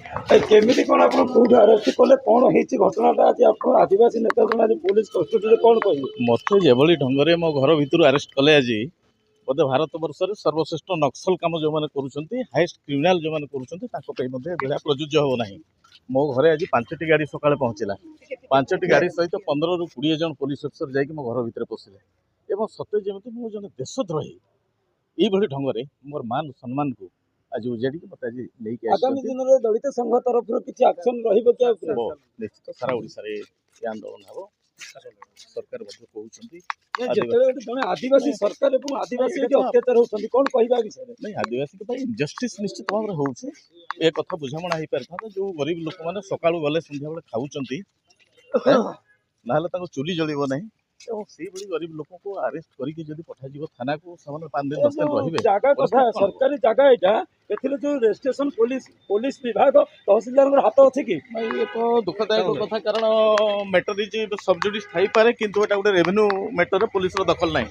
केमिति कौन आप अरेस्ट कले कौन होती घटनाटा आज आप आदिवासी नेता जन आज पुलिस कस्टडी कौन कहे मत जो ढंग मो घर भितर अरेस्ट कले आज बोधे भारत वर्ष सर्वश्रेष्ठ नक्सल कम जो मैंने हाईएस्ट क्रिमिनाल जो मैंने कर प्रযোज्य हो ना। मो घरे आज 5टी गाड़ी सकाଳେ पहुँचला 5टी गाड़ी सहित 15 ରୁ 20 जन पुलिस अफिसर जाकि मो घर भितर पशिले एवं सत्य जमी मो जन देशद्रोही ये ढंग से मोर मान सम्मान को आज उजाड़ी मत आज लेकिन आगामी दिन में दलित संघ तरफ किसी एक्शन निश्चित सारा ओडिशा रे आंदोलन हम सरकार कहते जन आदिवासी सरकार और आदिवासी अत्याचार होती कौन कहवा विषय नहीं आदिवासी जस्टिस निश्चित भाव में होउछि ए कथा बुझामणा हो पारि जो गरीब लोक मैंने सका गले संध्या बेले खाऊं ना चूली जलिब ना से गरीब लोक को अरेस्ट करके पठा थाना को 5 दिन 10 दिन रही जगह कथा सरकारी जगह यहाँ जो रजिस्ट्रेशन पुलिस विभाग तहसीलदार हाथ अच्छे कि ये तो दुखदायक कथा कारण मैटर इज सबजुडिस थी पारे किंतु एटा गोटे रेवेन्यू मैटर पुलिस दखल नहीं